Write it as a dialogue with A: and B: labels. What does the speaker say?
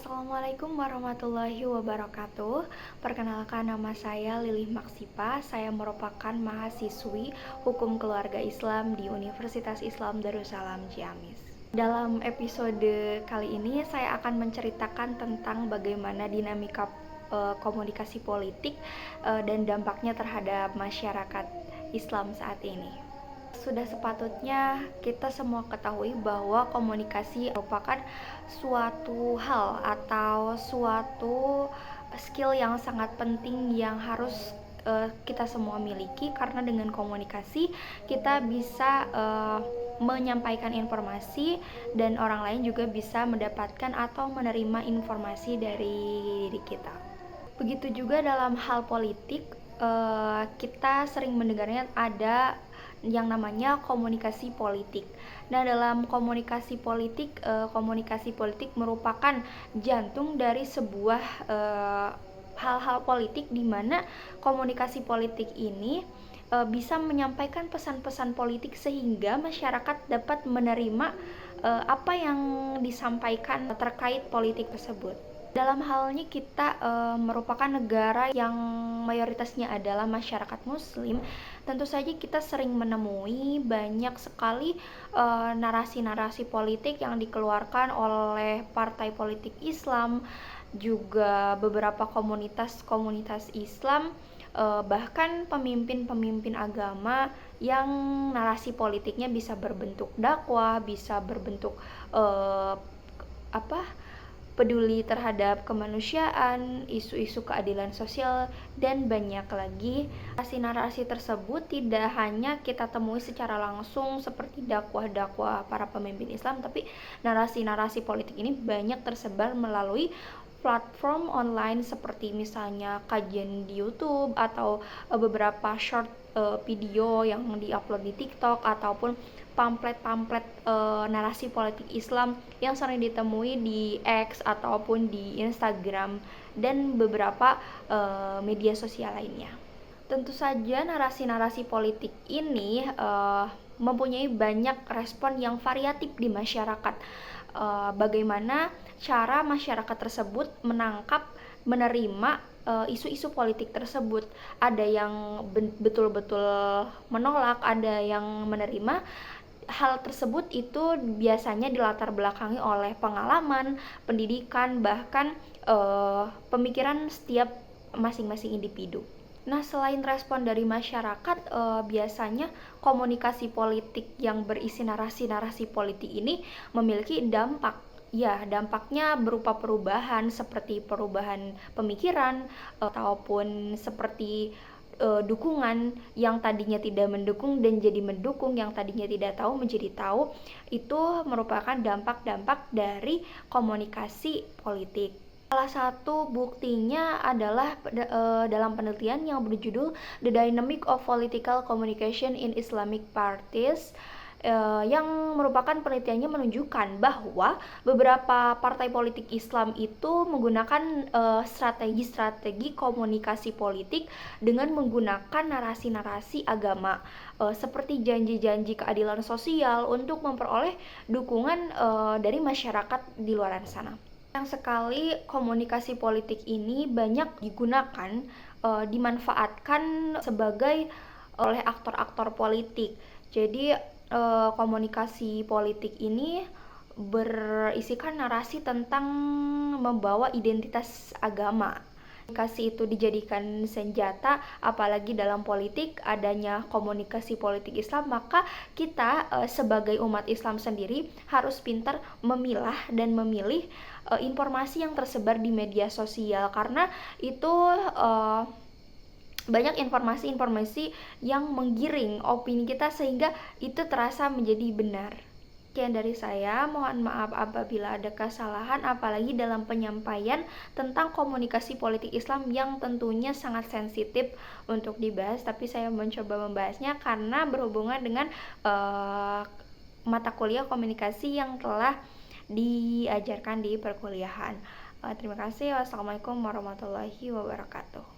A: Assalamualaikum warahmatullahi wabarakatuh. Perkenalkan, nama saya Lilih Maksipa. Saya merupakan mahasiswi Hukum Keluarga Islam di Universitas Islam Darussalam Ciamis. Dalam episode kali ini saya akan menceritakan tentang bagaimana dinamika komunikasi politik dan dampaknya terhadap masyarakat Islam saat ini. Sudah sepatutnya kita semua ketahui bahwa komunikasi merupakan suatu hal atau suatu skill yang sangat penting yang harus kita semua miliki, karena dengan komunikasi kita bisa menyampaikan informasi dan orang lain juga bisa mendapatkan atau menerima informasi dari diri kita. Begitu juga dalam hal politik, kita sering mendengarnya ada yang namanya komunikasi politik. Nah, dalam komunikasi politik merupakan jantung dari sebuah hal-hal politik, di mana komunikasi politik ini bisa menyampaikan pesan-pesan politik sehingga masyarakat dapat menerima apa yang disampaikan terkait politik tersebut. Dalam halnya kita merupakan negara yang mayoritasnya adalah masyarakat muslim, tentu saja kita sering menemui banyak sekali narasi-narasi politik yang dikeluarkan oleh partai politik Islam, juga beberapa komunitas-komunitas Islam, bahkan pemimpin-pemimpin agama yang narasi politiknya bisa berbentuk dakwah, bisa berbentuk peduli terhadap kemanusiaan, isu-isu keadilan sosial, dan banyak lagi. Narasi-narasi tersebut tidak hanya kita temui secara langsung seperti dakwah-dakwah para pemimpin Islam, tapi narasi-narasi politik ini banyak tersebar melalui platform online seperti misalnya kajian di YouTube atau beberapa short video yang diupload di TikTok, ataupun pamflet-pamflet narasi politik Islam yang sering ditemui di X ataupun di Instagram dan beberapa media sosial lainnya. Tentu saja narasi-narasi politik ini mempunyai banyak respon yang variatif di masyarakat. Bagaimana cara masyarakat tersebut menangkap, menerima isu-isu politik tersebut. Ada yang betul-betul menolak, ada yang menerima. Hal tersebut itu biasanya dilatar belakangi oleh pengalaman, pendidikan, bahkan pemikiran setiap masing-masing individu. Nah, selain respon dari masyarakat, biasanya komunikasi politik yang berisi narasi-narasi politik ini memiliki dampak. Ya, dampaknya berupa perubahan seperti perubahan pemikiran, ataupun seperti dukungan yang tadinya tidak mendukung dan jadi mendukung, yang tadinya tidak tahu menjadi tahu. Itu merupakan dampak-dampak dari komunikasi politik. Salah satu buktinya adalah dalam penelitian yang berjudul The Dynamic of Political Communication in Islamic Parties, yang merupakan penelitiannya menunjukkan bahwa beberapa partai politik Islam itu menggunakan strategi-strategi komunikasi politik dengan menggunakan narasi-narasi agama, seperti janji-janji keadilan sosial untuk memperoleh dukungan dari masyarakat di luar sana. Sayang sekali komunikasi politik ini banyak digunakan, dimanfaatkan sebagai oleh aktor-aktor politik. Jadi komunikasi politik ini berisikan narasi tentang membawa identitas agama. Komunikasi itu dijadikan senjata, apalagi dalam politik adanya komunikasi politik Islam, maka kita sebagai umat Islam sendiri harus pintar memilah dan memilih informasi yang tersebar di media sosial, karena itu banyak informasi-informasi yang menggiring opini kita sehingga itu terasa menjadi benar. Sekian dari saya, mohon maaf apabila ada kesalahan, apalagi dalam penyampaian tentang komunikasi politik Islam yang tentunya sangat sensitif untuk dibahas, tapi saya mencoba membahasnya karena berhubungan dengan mata kuliah komunikasi yang telah diajarkan di perkuliahan. Terima kasih. Wassalamualaikum warahmatullahi wabarakatuh.